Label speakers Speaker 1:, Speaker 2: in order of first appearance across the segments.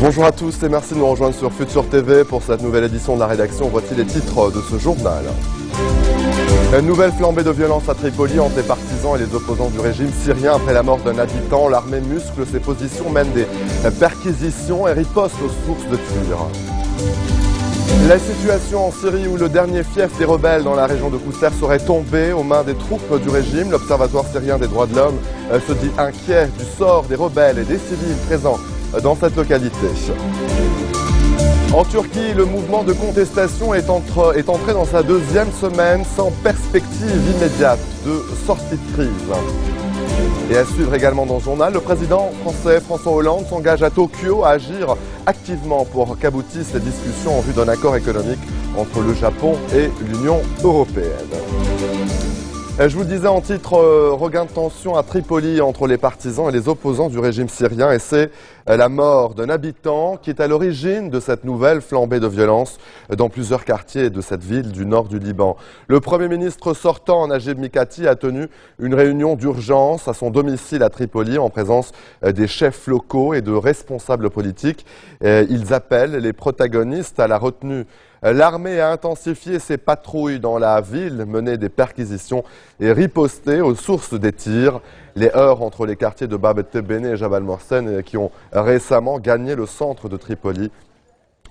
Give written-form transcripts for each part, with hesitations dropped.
Speaker 1: Bonjour à tous et merci de nous rejoindre sur Futur TV pour cette nouvelle édition de la rédaction. Voici les titres de ce journal. Une nouvelle flambée de violence à Tripoli entre les partisans et les opposants du régime syrien après la mort d'un habitant. L'armée muscle ses positions, mène des perquisitions et riposte aux sources de tir. La situation en Syrie où le dernier fief des rebelles dans la région de Kousser serait tombé aux mains des troupes du régime. L'Observatoire syrien des droits de l'homme se dit inquiet du sort des rebelles et des civils présents dans cette localité. En Turquie, le mouvement de contestation est entré dans sa deuxième semaine sans perspective immédiate de sortie de crise. Et à suivre également dans le journal, le président français François Hollande s'engage à Tokyo à agir activement pour qu'aboutissent les discussions en vue d'un accord économique entre le Japon et l'Union européenne. Je vous le disais en titre, regain de tension à Tripoli entre les partisans et les opposants du régime syrien, et c'est la mort d'un habitant qui est à l'origine de cette nouvelle flambée de violence dans plusieurs quartiers de cette ville du nord du Liban. Le Premier ministre sortant, Najib Mikati, a tenu une réunion d'urgence à son domicile à Tripoli en présence des chefs locaux et de responsables politiques. Ils appellent les protagonistes à la retenue. L'armée a intensifié ses patrouilles dans la ville, mené des perquisitions et riposté aux sources des tirs. Les heurts entre les quartiers de Bab el-Tebeni et Jabal Morsen, qui ont récemment gagné le centre de Tripoli,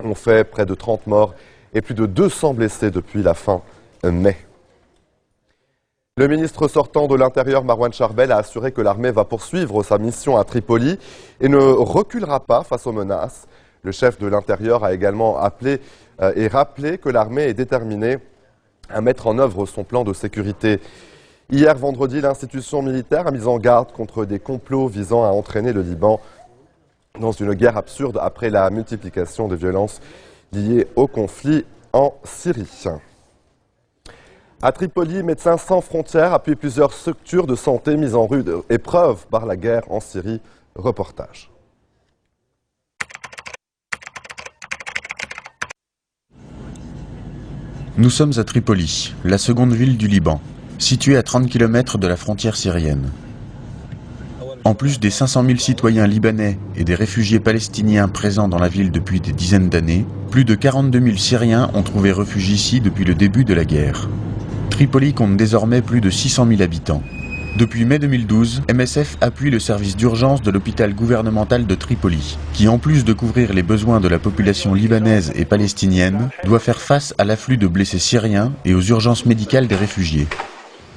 Speaker 1: ont fait près de 30 morts et plus de 200 blessés depuis la fin mai. Le ministre sortant de l'Intérieur, Marwan Charbel, a assuré que l'armée va poursuivre sa mission à Tripoli et ne reculera pas face aux menaces. Le chef de l'Intérieur a également appelé et rappelé que l'armée est déterminée à mettre en œuvre son plan de sécurité. Hier vendredi, l'institution militaire a mis en garde contre des complots visant à entraîner le Liban dans une guerre absurde après la multiplication des violences liées au conflit en Syrie. À Tripoli, Médecins sans frontières appuie plusieurs structures de santé mises en rude épreuve par la guerre en Syrie. Reportage.
Speaker 2: Nous sommes à Tripoli, la seconde ville du Liban, située à 30 km de la frontière syrienne. En plus des 500 000 citoyens libanais et des réfugiés palestiniens présents dans la ville depuis des dizaines d'années, plus de 42 000 Syriens ont trouvé refuge ici depuis le début de la guerre. Tripoli compte désormais plus de 600 000 habitants. Depuis mai 2012, MSF appuie le service d'urgence de l'hôpital gouvernemental de Tripoli, qui en plus de couvrir les besoins de la population libanaise et palestinienne, doit faire face à l'afflux de blessés syriens et aux urgences médicales des réfugiés.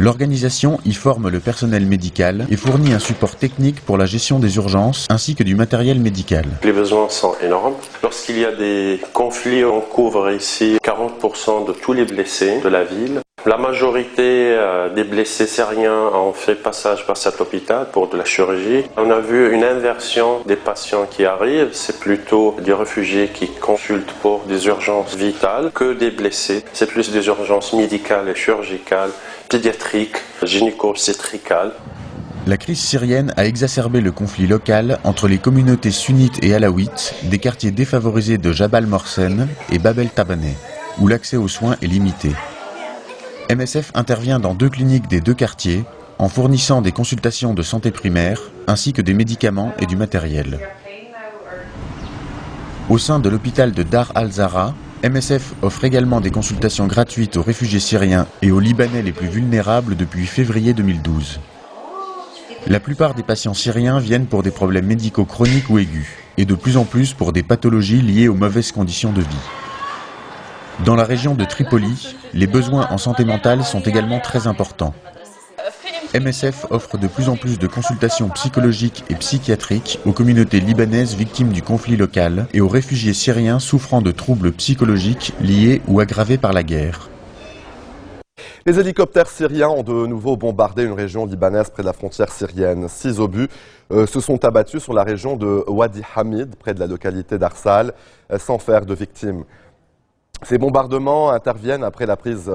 Speaker 2: L'organisation y forme le personnel médical et fournit un support technique pour la gestion des urgences ainsi que du matériel médical.
Speaker 3: Les besoins sont énormes. Lorsqu'il y a des conflits, on couvre ici 40% de tous les blessés de la ville. La majorité des blessés syriens ont fait passage par cet hôpital pour de la chirurgie. On a vu une inversion des patients qui arrivent. C'est plutôt des réfugiés qui consultent pour des urgences vitales que des blessés. C'est plus des urgences médicales et chirurgicales, pédiatriques, gynéco-obstétricales.
Speaker 2: La crise syrienne a exacerbé le conflit local entre les communautés sunnites et alaouites des quartiers défavorisés de Jabal Morsen et Bab el-Tabaneh, où l'accès aux soins est limité. MSF intervient dans 2 cliniques des 2 quartiers en fournissant des consultations de santé primaire ainsi que des médicaments et du matériel. Au sein de l'hôpital de Dar al-Zahra, MSF offre également des consultations gratuites aux réfugiés syriens et aux Libanais les plus vulnérables depuis février 2012. La plupart des patients syriens viennent pour des problèmes médicaux chroniques ou aigus, et de plus en plus pour des pathologies liées aux mauvaises conditions de vie. Dans la région de Tripoli, les besoins en santé mentale sont également très importants. MSF offre de plus en plus de consultations psychologiques et psychiatriques aux communautés libanaises victimes du conflit local et aux réfugiés syriens souffrant de troubles psychologiques liés ou aggravés par la guerre.
Speaker 1: Les hélicoptères syriens ont de nouveau bombardé une région libanaise près de la frontière syrienne. 6 obus se sont abattus sur la région de Wadi Hamid, près de la localité d'Arsal, sans faire de victimes. Ces bombardements interviennent après la prise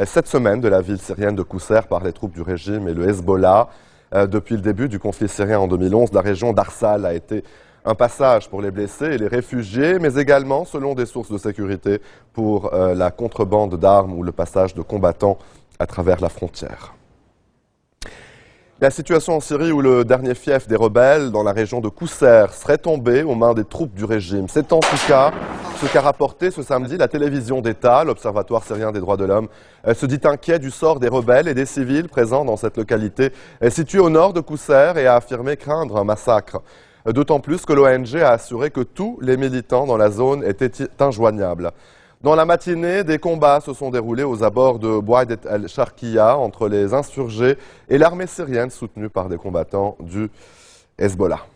Speaker 1: cette semaine de la ville syrienne de Kousser par les troupes du régime et le Hezbollah. Depuis le début du conflit syrien en 2011, la région d'Arsal a été un passage pour les blessés et les réfugiés, mais également, selon des sources de sécurité, pour la contrebande d'armes ou le passage de combattants à travers la frontière. La situation en Syrie où le dernier fief des rebelles dans la région de Qousser serait tombé aux mains des troupes du régime. C'est en tout cas ce qu'a rapporté ce samedi la télévision d'État. L'Observatoire syrien des droits de l'homme se dit inquiet du sort des rebelles et des civils présents dans cette localité située au nord de Qousser et a affirmé craindre un massacre. D'autant plus que l'ONG a assuré que tous les militants dans la zone étaient injoignables. Dans la matinée, des combats se sont déroulés aux abords de Bouaïd el-Sharqiya entre les insurgés et l'armée syrienne soutenue par des combattants du Hezbollah.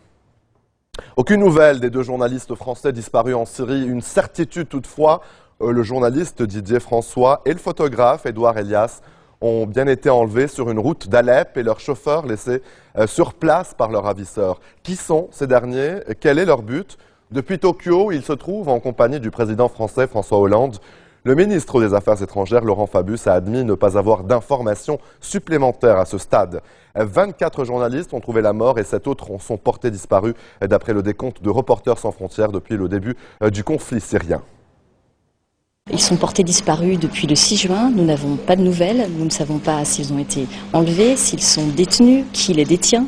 Speaker 1: Aucune nouvelle des 2 journalistes français disparus en Syrie. Une certitude toutefois, le journaliste Didier François et le photographe Édouard Elias ont bien été enlevés sur une route d'Alep et leurs chauffeurs laissés sur place par leurs ravisseurs. Qui sont ces derniers? Quel est leur but? Depuis Tokyo, ils se trouvent en compagnie du président français François Hollande. Le ministre des Affaires étrangères, Laurent Fabius, a admis ne pas avoir d'informations supplémentaires à ce stade. 24 journalistes ont trouvé la mort et 7 autres sont portés disparus, d'après le décompte de Reporters sans frontières depuis le début du conflit syrien.
Speaker 4: Ils sont portés disparus depuis le 6 juin, nous n'avons pas de nouvelles, nous ne savons pas s'ils ont été enlevés, s'ils sont détenus, qui les détient.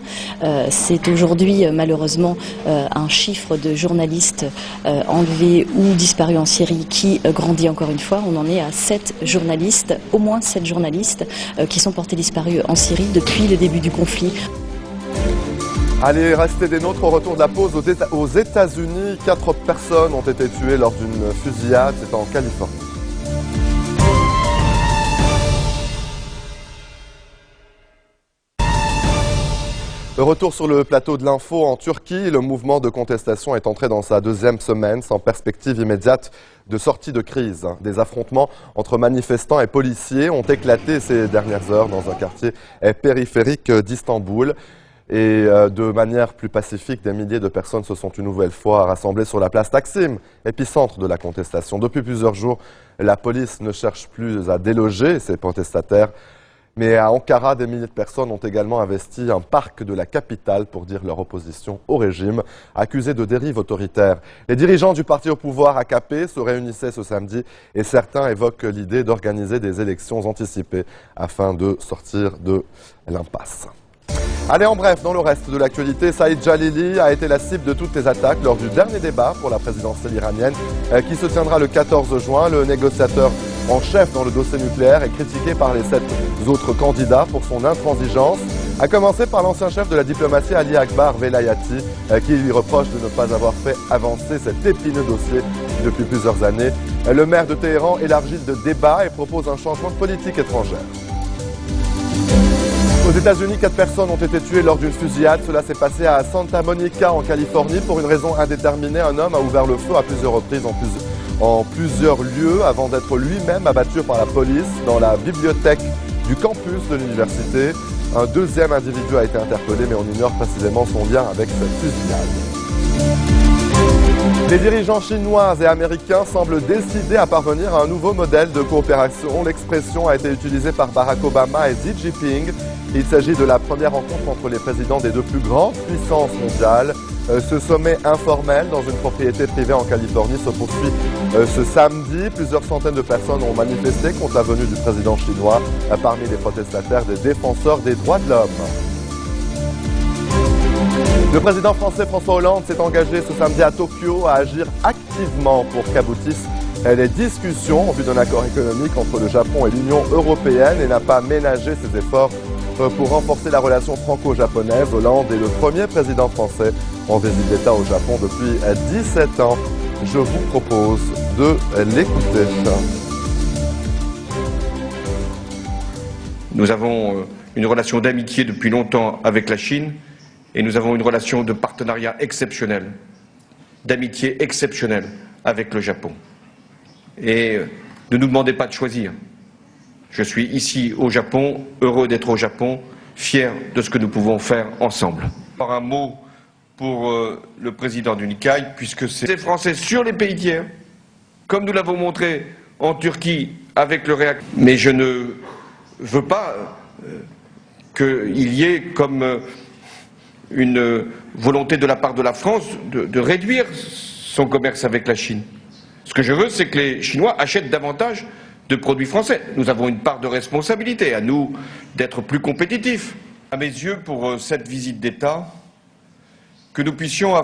Speaker 4: C'est aujourd'hui malheureusement un chiffre de journalistes enlevés ou disparus en Syrie qui grandit encore une fois. On en est à 7 journalistes, au moins 7 journalistes qui sont portés disparus en Syrie depuis le début du conflit.
Speaker 1: Allez, restez des nôtres au retour de la pause. Aux États-Unis, 4 personnes ont été tuées lors d'une fusillade. C'est en Californie. Le retour sur le plateau de l'info en Turquie. Le mouvement de contestation est entré dans sa 2e semaine sans perspective immédiate de sortie de crise. Des affrontements entre manifestants et policiers ont éclaté ces dernières heures dans un quartier périphérique d'Istanbul. Et de manière plus pacifique, des milliers de personnes se sont une nouvelle fois rassemblées sur la place Taksim, épicentre de la contestation. Depuis plusieurs jours, la police ne cherche plus à déloger ces protestataires. Mais à Ankara, des milliers de personnes ont également investi un parc de la capitale pour dire leur opposition au régime, accusé de dérive autoritaire. Les dirigeants du parti au pouvoir AKP se réunissaient ce samedi et certains évoquent l'idée d'organiser des élections anticipées afin de sortir de l'impasse. Allez, en bref, dans le reste de l'actualité, Saïd Jalili a été la cible de toutes les attaques lors du dernier débat pour la présidentielle iranienne qui se tiendra le 14 juin. Le négociateur en chef dans le dossier nucléaire est critiqué par les 7 autres candidats pour son intransigeance, à commencer par l'ancien chef de la diplomatie Ali Akbar Velayati qui lui reproche de ne pas avoir fait avancer cet épineux dossier depuis plusieurs années. Le maire de Téhéran élargit le débat et propose un changement de politique étrangère. Aux États-Unis, 4 personnes ont été tuées lors d'une fusillade. Cela s'est passé à Santa Monica, en Californie. Pour une raison indéterminée, un homme a ouvert le feu à plusieurs reprises en plusieurs lieux avant d'être lui-même abattu par la police dans la bibliothèque du campus de l'université. Un 2e individu a été interpellé, mais on ignore précisément son lien avec cette fusillade. Les dirigeants chinois et américains semblent décidés à parvenir à un nouveau modèle de coopération. L'expression a été utilisée par Barack Obama et Xi Jinping. Il s'agit de la première rencontre entre les présidents des 2 plus grandes puissances mondiales. Ce sommet informel dans une propriété privée en Californie se poursuit ce samedi. Plusieurs centaines de personnes ont manifesté contre la venue du président chinois. Parmi les protestataires, des défenseurs des droits de l'homme. Le président français François Hollande s'est engagé ce samedi à Tokyo à agir activement pour qu'aboutissent les discussions en vue d'un accord économique entre le Japon et l'Union européenne et n'a pas ménagé ses efforts pour renforcer la relation franco-japonaise. Hollande est le premier président français en visite d'État au Japon depuis 17 ans. Je vous propose de l'écouter.
Speaker 5: Nous avons une relation d'amitié depuis longtemps avec la Chine et nous avons une relation de partenariat exceptionnelle, d'amitié exceptionnelle avec le Japon. Et ne nous demandez pas de choisir. Je suis ici au Japon, heureux d'être au Japon, fier de ce que nous pouvons faire ensemble. Un mot pour le président du Nikkei, puisque c'est les Français sur les pays tiers, comme nous l'avons montré en Turquie avec le réacteur. Mais je ne veux pas qu'il y ait comme une volonté de la part de la France de réduire son commerce avec la Chine. Ce que je veux, c'est que les Chinois achètent davantage de produits français. Nous avons une part de responsabilité, à nous d'être plus compétitifs. À mes yeux, pour cette visite d'État, que nous puissions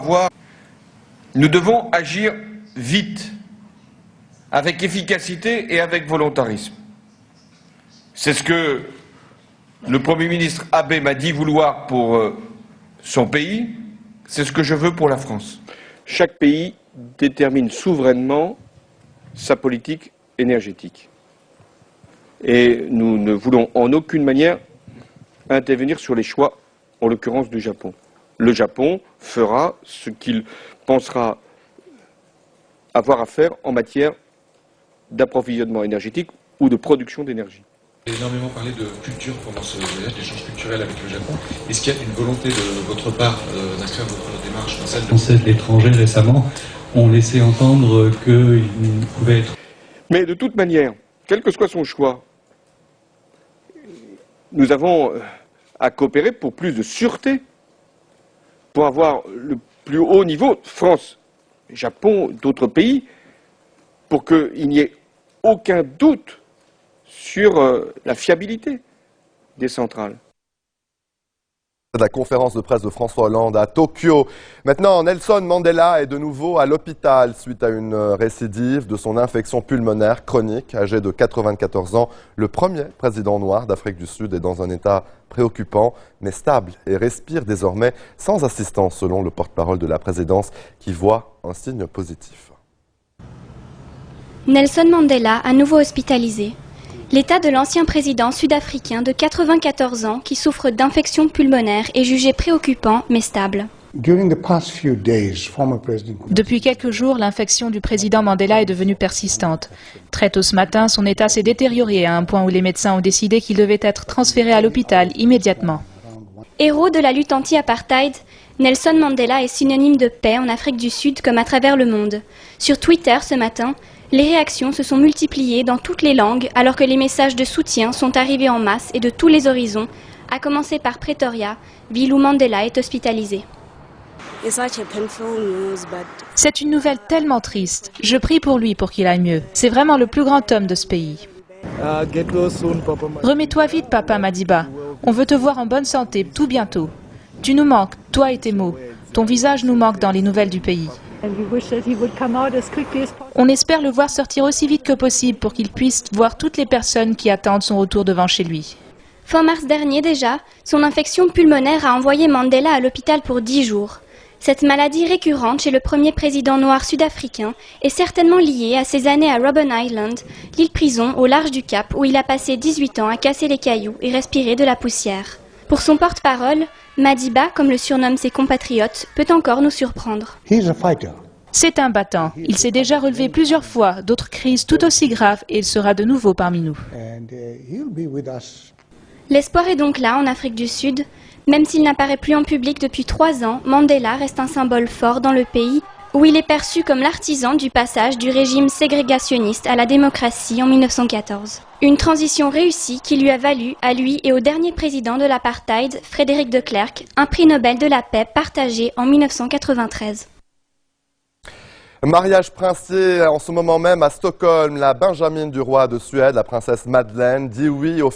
Speaker 5: nous devons agir vite, avec efficacité et avec volontarisme. C'est ce que le Premier ministre Abe m'a dit vouloir pour son pays, c'est ce que je veux pour la France. Chaque pays détermine souverainement sa politique énergétique. Et nous ne voulons en aucune manière intervenir sur les choix, en l'occurrence du Japon. Le Japon fera ce qu'il pensera avoir à faire en matière d'approvisionnement énergétique ou de production d'énergie.
Speaker 6: Vous avez énormément parlé de culture pendant ce voyage, d'échanges culturels avec le Japon. Est-ce qu'il y a une volonté de votre part d'inscrire votre démarche dans celle de... Les Français de l'étranger récemment ont laissé entendre qu'il pouvait être...
Speaker 5: Mais de toute manière, quel que soit son choix, nous avons à coopérer pour plus de sûreté, pour avoir le plus haut niveau, France, Japon, d'autres pays, pour qu'il n'y ait aucun doute sur la fiabilité des centrales.
Speaker 1: La conférence de presse de François Hollande à Tokyo. Maintenant, Nelson Mandela est de nouveau à l'hôpital suite à une récidive de son infection pulmonaire chronique. Âgé de 94 ans, le premier président noir d'Afrique du Sud est dans un état préoccupant, mais stable et respire désormais sans assistance, selon le porte-parole de la présidence qui voit un signe positif.
Speaker 7: Nelson Mandela, à nouveau hospitalisé. L'état de l'ancien président sud-africain de 94 ans qui souffre d'infection pulmonaire est jugé préoccupant mais stable.
Speaker 8: Depuis quelques jours, l'infection du président Mandela est devenue persistante. Très tôt ce matin, son état s'est détérioré à un point où les médecins ont décidé qu'il devait être transféré à l'hôpital immédiatement.
Speaker 7: Héros de la lutte anti-apartheid, Nelson Mandela est synonyme de paix en Afrique du Sud comme à travers le monde. Sur Twitter ce matin, les réactions se sont multipliées dans toutes les langues alors que les messages de soutien sont arrivés en masse et de tous les horizons, à commencer par Pretoria, ville où Mandela est hospitalisé.
Speaker 8: C'est une nouvelle tellement triste. Je prie pour lui pour qu'il aille mieux. C'est vraiment le plus grand homme de ce pays. Remets-toi vite, papa Madiba. On veut te voir en bonne santé, tout bientôt. Tu nous manques, toi et tes mots. Ton visage nous manque dans les nouvelles du pays. On espère le voir sortir aussi vite que possible pour qu'il puisse voir toutes les personnes qui attendent son retour devant chez lui.
Speaker 7: Fin mars dernier déjà, son infection pulmonaire a envoyé Mandela à l'hôpital pour 10 jours. Cette maladie récurrente chez le premier président noir sud-africain est certainement liée à ses années à Robben Island, l'île-prison au large du Cap où il a passé 18 ans à casser les cailloux et respirer de la poussière. Pour son porte-parole, Madiba, comme le surnomment ses compatriotes, peut encore nous surprendre.
Speaker 8: C'est un battant. Il s'est déjà relevé plusieurs fois d'autres crises tout aussi graves et il sera de nouveau parmi nous.
Speaker 7: L'espoir est donc là en Afrique du Sud. Même s'il n'apparaît plus en public depuis 3 ans, Mandela reste un symbole fort dans le pays où il est perçu comme l'artisan du passage du régime ségrégationniste à la démocratie en 1914. Une transition réussie qui lui a valu, à lui et au dernier président de l'apartheid, Frédéric de Klerk, un prix Nobel de la paix partagé en 1993.
Speaker 1: Mariage princier en ce moment même à Stockholm. La benjamine du roi de Suède, la princesse Madeleine, dit oui au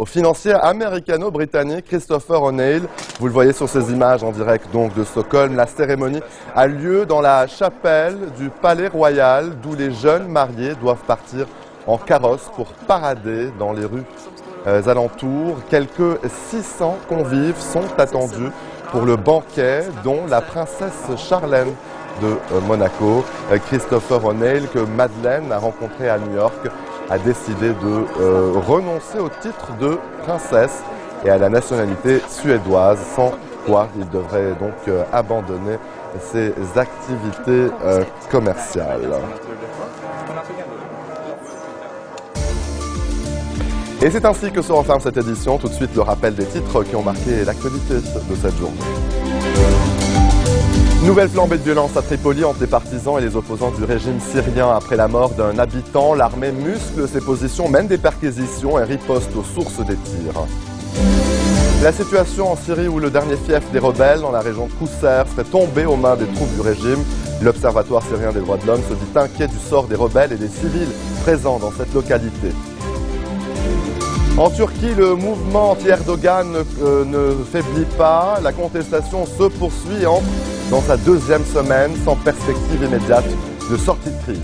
Speaker 1: financier américano-britannique Christopher O'Neill. Vous le voyez sur ces images en direct donc de Stockholm. La cérémonie a lieu dans la chapelle du Palais Royal d'où les jeunes mariés doivent partir en carrosse pour parader dans les rues alentours. Quelques 600 convives sont attendus pour le banquet dont la princesse Charlène de Monaco. Christopher O'Neill, que Madeleine a rencontré à New York, a décidé de renoncer au titre de princesse et à la nationalité suédoise, sans quoi il devrait donc abandonner ses activités commerciales. Et c'est ainsi que se referme cette édition. Tout de suite, le rappel des titres qui ont marqué l'actualité de cette journée. Nouvelle flambée de violence à Tripoli entre les partisans et les opposants du régime syrien. Après la mort d'un habitant, l'armée muscle ses positions, mène des perquisitions et riposte aux sources des tirs. La situation en Syrie où le dernier fief des rebelles dans la région de Kousser serait tombé aux mains des troupes du régime. L'Observatoire syrien des droits de l'homme se dit inquiet du sort des rebelles et des civils présents dans cette localité. En Turquie, le mouvement anti-Erdogan ne faiblit pas. La contestation se poursuit et entre dans sa deuxième semaine sans perspective immédiate de sortie de crise.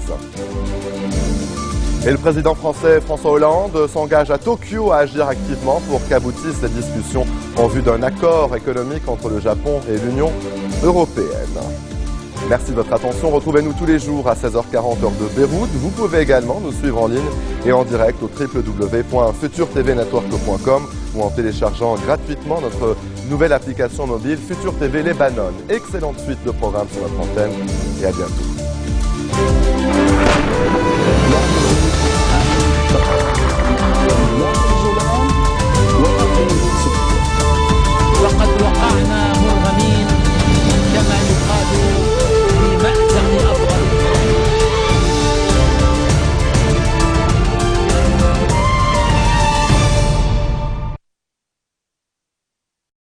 Speaker 1: Et le président français François Hollande s'engage à Tokyo à agir activement pour qu'aboutissent les discussions en vue d'un accord économique entre le Japon et l'Union européenne. Merci de votre attention. Retrouvez-nous tous les jours à 16h40 heure de Beyrouth. Vous pouvez également nous suivre en ligne et en direct au www.futurtvnetwork.com ou en téléchargeant gratuitement notre nouvelle application mobile Futur TV Lebanon. Excellente suite de programmes sur notre antenne et à bientôt.